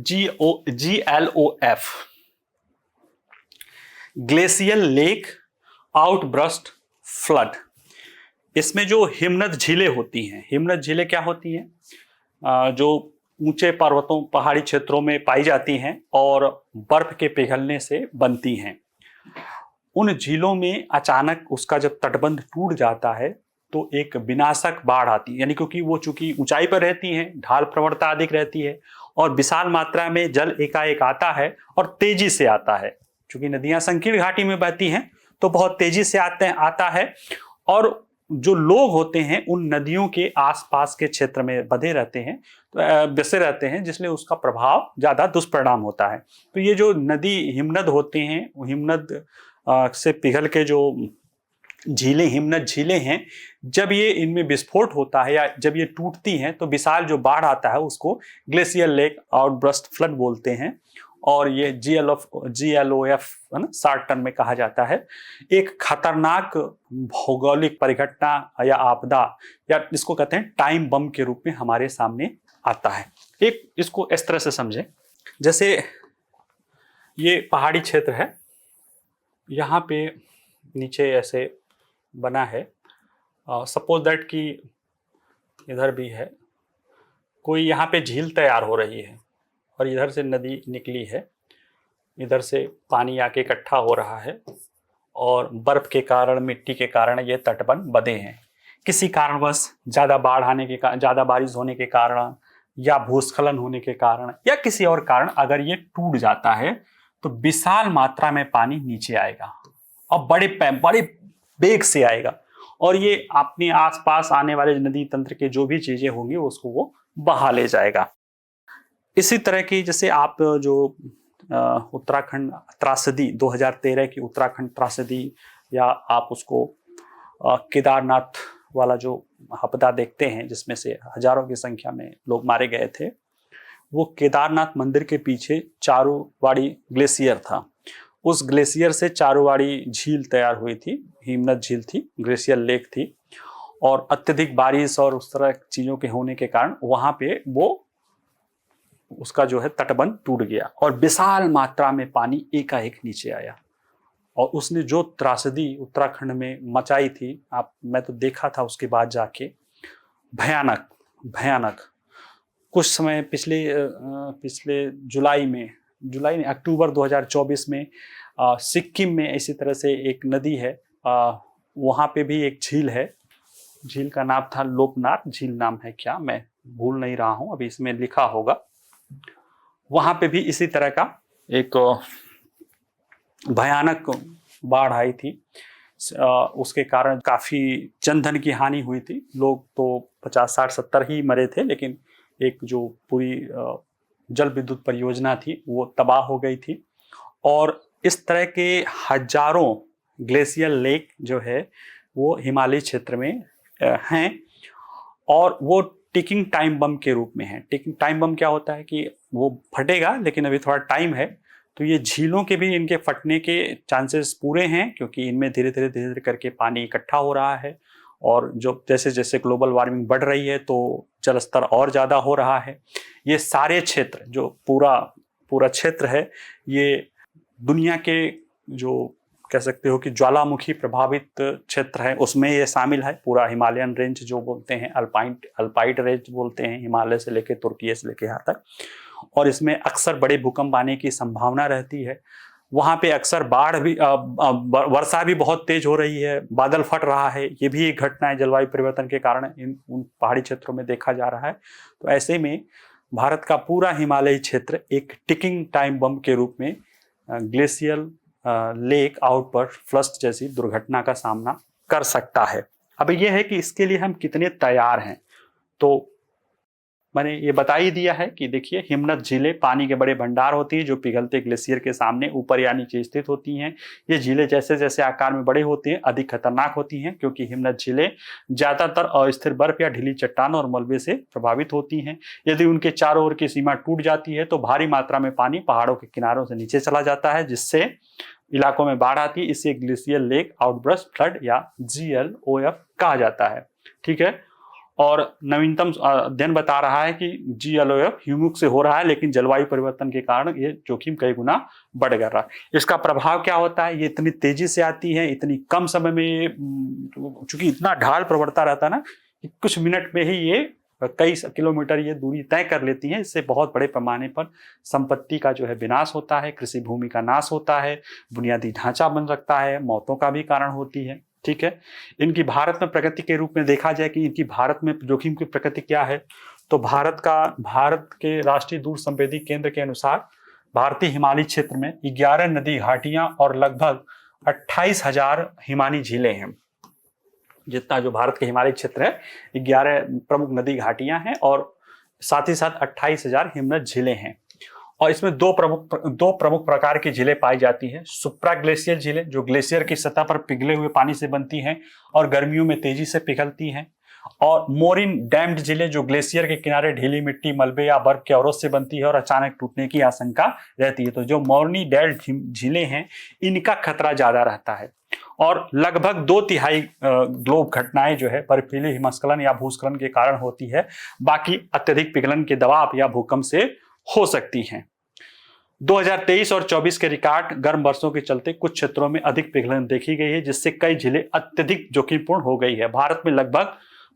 GLOF, glacial lake outburst flood. इसमें जो हिमनद झीलें होती हैं, हिमनद झीलें क्या होती हैं? जो ऊंचे पर्वतों पहाड़ी क्षेत्रों में पाई जाती हैं और बर्फ के पिघलने से बनती हैं। उन झीलों में अचानक उसका जब तटबंध टूट जाता है तो एक विनाशक बाढ़ आती है, यानी क्योंकि वो चूंकि ऊंचाई पर रहती हैं, ढाल प्रवणता अधिक रहती है और विशाल मात्रा में जल एकाएक आता है और तेजी से आता है। चूंकि नदियां संकीर्ण घाटी में बहती हैं तो बहुत तेजी से आता है और जो लोग होते हैं उन नदियों के आसपास के क्षेत्र में बंधे रहते हैं, बसे रहते हैं, जिसलिए उसका प्रभाव ज्यादा दुष्परिणाम होता है। तो ये जो नदी हिमनद होते हैं, हिमनद से पिघल के जो झीलें, हिमनद झीलें हैं, जब ये इनमें विस्फोट होता है या जब ये टूटती हैं तो विशाल जो बाढ़ आता है उसको ग्लेशियल लेक आउटबर्स्ट फ्लड बोलते हैं। और ये GLOF है ना, शॉर्ट टर्म में कहा जाता है। एक खतरनाक भौगोलिक परिघटना या आपदा, या इसको कहते हैं टाइम बम के रूप में हमारे सामने आता है। एक इसको इस तरह से समझें, जैसे ये पहाड़ी क्षेत्र है, यहाँ पे नीचे ऐसे बना है, सपोज दैट कि इधर भी है, कोई यहाँ पे झील तैयार हो रही है और इधर से नदी निकली है, इधर से पानी आके इकट्ठा हो रहा है और बर्फ के कारण, मिट्टी के कारण ये तटबंध बंधे हैं। किसी कारणवश ज़्यादा बाढ़ आने के कारण, ज़्यादा बारिश होने के कारण या भूस्खलन होने के कारण या किसी और कारण अगर ये टूट जाता है तो विशाल मात्रा में पानी नीचे आएगा और बड़े वेग से आएगा और ये अपने आसपास आने वाले नदी तंत्र के जो भी चीजें होंगी उसको वो बहा ले जाएगा। इसी तरह की, जैसे आप जो उत्तराखंड त्रासदी 2013 की उत्तराखंड त्रासदी, या आप उसको केदारनाथ वाला जो आपदा देखते हैं जिसमें से हजारों की संख्या में लोग मारे गए थे, वो केदारनाथ मंदिर के पीछे चारूवाड़ी ग्लेशियर था। उस ग्लेशियर से चारूवाड़ी झील तैयार हुई थी, हिमनद झील थी, ग्लेशियल लेक थी, और अत्यधिक बारिश और उस तरह चीजों के होने के कारण वहां पे वो उसका जो है तटबंध टूट गया और विशाल मात्रा में पानी एकाएक नीचे आया और उसने जो त्रासदी उत्तराखंड में मचाई थी, मैं तो देखा था उसके बाद जाके, भयानक भयानक। कुछ समय पिछले अक्टूबर 2024 में सिक्किम में इसी तरह से एक नदी है, वहाँ पे भी एक झील है, झील का नाम था लोकनाथ झील, नाम है क्या मैं भूल नहीं रहा हूँ, अभी इसमें लिखा होगा। वहाँ पे भी इसी तरह का एक भयानक बाढ़ आई थी, उसके कारण काफ़ी जनधन की हानि हुई थी। लोग तो 50, 60, 70 ही मरे थे, लेकिन एक जो पूरी जल विद्युत परियोजना थी वो तबाह हो गई थी। और इस तरह के हजारों ग्लेशियल लेक जो है वो हिमालय क्षेत्र में हैं और वो टिकिंग टाइम बम के रूप में है। टिकिंग टाइम बम क्या होता है कि वो फटेगा लेकिन अभी थोड़ा टाइम है, तो ये झीलों के भी इनके फटने के चांसेस पूरे हैं, क्योंकि इनमें धीरे धीरे करके पानी इकट्ठा हो रहा है और जो जैसे जैसे ग्लोबल वार्मिंग बढ़ रही है तो जल स्तर और ज़्यादा हो रहा है। ये सारे क्षेत्र, जो पूरा क्षेत्र है, ये दुनिया के जो कह सकते हो कि ज्वालामुखी प्रभावित क्षेत्र है उसमें ये शामिल है। पूरा हिमालयन रेंज जो बोलते हैं, अल्पाइड रेंज बोलते हैं, हिमालय से लेके तुर्की से लेके यहाँ तक, और इसमें अक्सर बड़े भूकंप आने की संभावना रहती है। वहाँ पे अक्सर बाढ़ भी, वर्षा भी बहुत तेज हो रही है, बादल फट रहा है, ये भी एक घटना है जलवायु परिवर्तन के कारण उन पहाड़ी क्षेत्रों में देखा जा रहा है। तो ऐसे में भारत का पूरा हिमालयी क्षेत्र एक टिकिंग टाइम बम के रूप में ग्लेशियल लेक आउटबर्स्ट फ्लड जैसी दुर्घटना का सामना कर सकता है। अब यह है कि इसके लिए हम कितने तैयार हैं। तो मैंने ये बता ही दिया है कि देखिए, हिमनद झीलें पानी के बड़े भंडार होती हैं जो पिघलते ग्लेशियर के सामने ऊपर या नीचे स्थित होती हैं। ये झीलें जैसे जैसे आकार में बड़े होती हैं अधिक खतरनाक होती हैं, क्योंकि हिमनद झीलें ज्यादातर अस्थिर बर्फ या ढीली चट्टान और मलबे से प्रभावित होती हैं। यदि उनके चारों ओर की सीमा टूट जाती है तो भारी मात्रा में पानी पहाड़ों के किनारों से नीचे चला जाता है, जिससे इलाकों में बाढ़ आती है। इसे ग्लेशियल लेक आउटबर्स्ट फ्लड या GLOF कहा जाता है। ठीक है। और नवीनतम अध्ययन बता रहा है कि GLOF ह्यूमुक से हो रहा है, लेकिन जलवायु परिवर्तन के कारण ये जोखिम कई गुना बढ़ गया रहा। इसका प्रभाव क्या होता है, ये इतनी तेजी से आती है, इतनी कम समय में, चूंकि इतना ढाल प्रवणता रहता है ना कि कुछ मिनट में ही ये कई किलोमीटर ये दूरी तय कर लेती हैं। इससे बहुत बड़े पैमाने पर संपत्ति का जो है विनाश होता है, कृषि भूमि का नाश होता है, बुनियादी ढांचा बन सकता है, मौतों का भी कारण होती है। ठीक है, इनकी भारत में प्रगति के रूप में देखा जाए कि इनकी भारत में जोखिम की प्रकृति क्या है, तो भारत के राष्ट्रीय दूर संवेदी केंद्र के अनुसार भारतीय हिमालय क्षेत्र में 11 नदी घाटियां और लगभग 28,000 हिमानी झीलें हैं। जितना जो भारत के हिमालय क्षेत्र है 11 प्रमुख नदी घाटियां हैं और साथ ही साथ 28,000 हिमनद झीलें हैं। और इसमें दो प्रमुख प्रकार की झीलें पाई जाती हैं। सुप्रा ग्लेशियर झीलें जो ग्लेशियर की सतह पर पिघले हुए पानी से बनती हैं और गर्मियों में तेजी से पिघलती हैं, और मोरिन डैम्ड झीलें जो ग्लेशियर के किनारे ढीली मिट्टी, मलबे या बर्फ के अवरोध से बनती है और अचानक टूटने की आशंका रहती है। तो जो मोरनी डैम्ड झीलें हैं इनका खतरा ज्यादा रहता है और लगभग 2/3 ग्लोब घटनाएं जो है बर्फीले हिमस्खलन या भूस्खलन के कारण होती है, बाकी अत्यधिक पिघलन के दबाव या भूकंप से हो सकती हैं। 2023 और 24 के रिकॉर्ड गर्म वर्षों के चलते कुछ क्षेत्रों में अधिक पिघलन देखी गई है, जिससे कई झीलें अत्यधिक जोखिमपूर्ण हो गई है। भारत में लगभग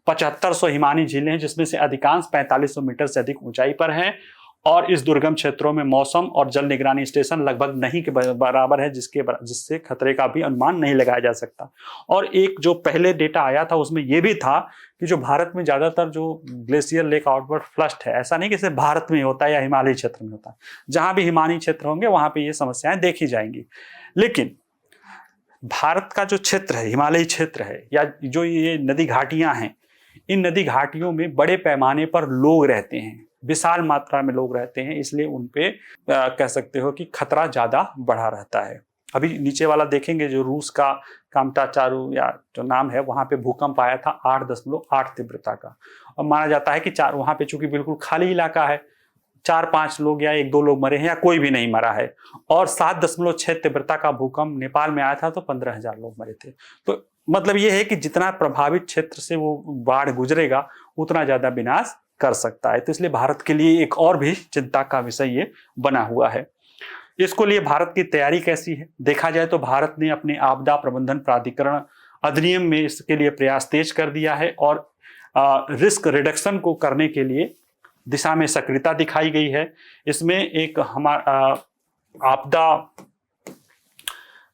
7500 हिमानी झीलें हैं, जिसमें से अधिकांश 4500 मीटर से अधिक ऊंचाई पर हैं और इस दुर्गम क्षेत्रों में मौसम और जल निगरानी स्टेशन लगभग नहीं के बराबर है, जिससे खतरे का भी अनुमान नहीं लगाया जा सकता। और एक जो पहले डेटा आया था उसमें यह भी था कि जो भारत में ज्यादातर जो ग्लेशियर लेक आउटवर्ड फ्लस्ट है, ऐसा नहीं कि सिर्फ भारत में होता है या हिमालय क्षेत्र में होता है, जहां भी हिमालयी क्षेत्र होंगे वहां पे ये समस्याएं देखी जाएंगी। लेकिन भारत का जो क्षेत्र है, हिमालयी क्षेत्र है, या जो ये नदी घाटियां हैं, इन नदी घाटियों में बड़े पैमाने पर लोग रहते हैं, विशाल मात्रा में लोग रहते हैं, इसलिए उनपे कह सकते हो कि खतरा ज्यादा बढ़ा रहता है। अभी नीचे वाला देखेंगे जो रूस का कामटाचारू या जो नाम है, वहां पे भूकंप आया था 8.8 तीव्रता का, और माना जाता है कि वहां पे चूंकि बिल्कुल खाली इलाका है, 4-5 लोग या 1-2 लोग मरे हैं या कोई भी नहीं मरा है। और 7.6 तीव्रता का भूकंप नेपाल में आया था तो 15,000 लोग मरे थे। तो मतलब ये है कि जितना प्रभावित क्षेत्र से वो बाढ़ गुजरेगा उतना ज्यादा विनाश कर सकता है। तो इसलिए भारत के लिए एक और भी चिंता का विषय ये बना हुआ है। इसको लिए भारत की तैयारी कैसी है, देखा जाए तो भारत ने अपने आपदा प्रबंधन प्राधिकरण अधिनियम में इसके लिए प्रयास तेज कर दिया है और रिस्क रिडक्शन को करने के लिए दिशा में सक्रियता दिखाई गई है। इसमें एक हमारा आपदा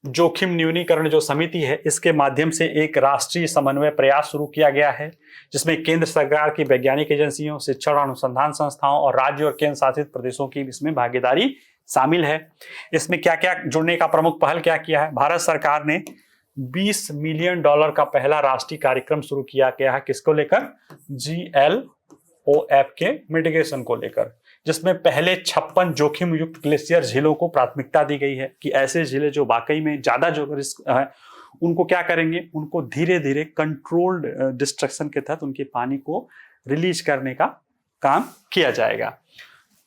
जोखिम न्यूनीकरण जो समिति है, इसके माध्यम से एक राष्ट्रीय समन्वय प्रयास शुरू किया गया है, जिसमें केंद्र सरकार की वैज्ञानिक एजेंसियों, शिक्षण और अनुसंधान संस्थाओं और राज्य और केंद्र शासित प्रदेशों की इसमें भागीदारी शामिल है। इसमें क्या क्या जुड़ने का प्रमुख पहल क्या किया है, भारत सरकार ने $20 मिलियन का पहला राष्ट्रीय कार्यक्रम शुरू किया गया है। किसको लेकर, GLOF के मिटिगेशन को लेकर, जिसमें पहले 56 जोखिम युक्त ग्लेशियर झीलों को प्राथमिकता दी गई है कि ऐसे झीलें जो वाकई में ज्यादा जो रिस्क है उनको क्या करेंगे, उनको धीरे धीरे कंट्रोल्ड डिस्ट्रक्शन के तहत उनके पानी को रिलीज करने का काम किया जाएगा।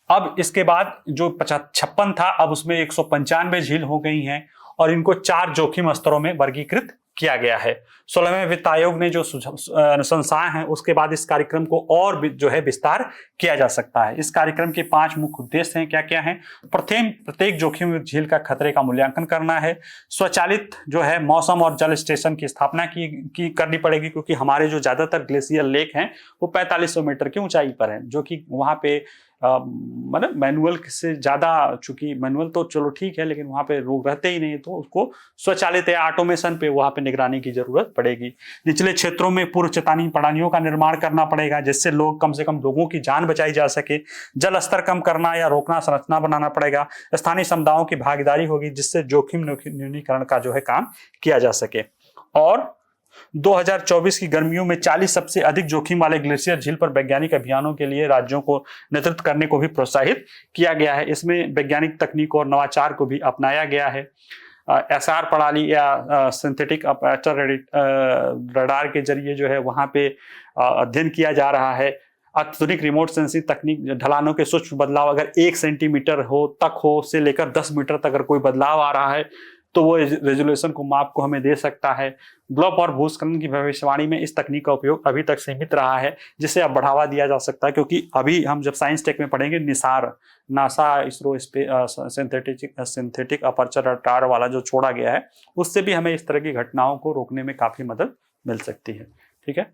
अब इसके बाद जो 56 था, अब उसमें 195 झील हो गई हैं और इनको 4 जोखिम स्तरों में वर्गीकृत किया गया है। 16वें वित्त आयोग ने जो अनुशंसाएं हैं उसके बाद इस कार्यक्रम को और जो है विस्तार किया जा सकता है। इस कार्यक्रम के 5 मुख्य उद्देश्य हैं, क्या क्या हैं। प्रत्येक जोखिम झील का खतरे का मूल्यांकन करना है। स्वचालित जो है मौसम और जल स्टेशन की स्थापना की करनी पड़ेगी, क्योंकि हमारे जो ज्यादातर ग्लेशियर लेक हैं वो 4500 मीटर की ऊंचाई पर है, जो कि वहां पे मतलब मैनुअल से ज्यादा, चूंकि मैनुअल तो चलो ठीक है लेकिन वहां पे लोग रहते ही नहीं, तो उसको स्वचालित या ऑटोमेशन पे वहां पे निगरानी की जरूरत पड़ेगी। निचले क्षेत्रों में पूर्व चेतावनी प्रणालियों का निर्माण करना पड़ेगा, जिससे कम से कम लोगों की जान बचाई जा सके। जल स्तर कम करना या रोकना संरचना बनाना पड़ेगा। स्थानीय समुदायों की भागीदारी होगी, जिससे जोखिम न्यूनीकरण का जो है काम किया जा सके। और 2024 की गर्मियों में 40 सबसे अधिक जोखिम वाले ग्लेशियर झील पर वैज्ञानिक अभियानों के लिए राज्यों को नेतृत्व करने को भी प्रोत्साहित किया गया है। इसमें वैज्ञानिक तकनीक और नवाचार को भी अपनाया गया है। SR प्रणाली या सिंथेटिक अपर्चर रडार के जरिए जो है वहां पे अध्ययन किया जा रहा है। आधुनिक रिमोट सेंसिंग तकनीक, ढलानों के सूक्ष्म बदलाव अगर 1 सेंटीमीटर हो तक हो से लेकर 10 मीटर तक अगर कोई बदलाव आ रहा है तो वो रेजोल्यूशन को माप को हमें दे सकता है। ब्लॉप और भूस्खलन की भविष्यवाणी में इस तकनीक का उपयोग अभी तक सीमित रहा है, जिसे अब बढ़ावा दिया जा सकता है, क्योंकि अभी हम जब साइंस टेक में पढ़ेंगे Nisar, NASA ISRO synthetic aperture radar वाला जो छोड़ा गया है, उससे भी हमें इस तरह की घटनाओं को रोकने में काफी मदद मिल सकती है। ठीक है।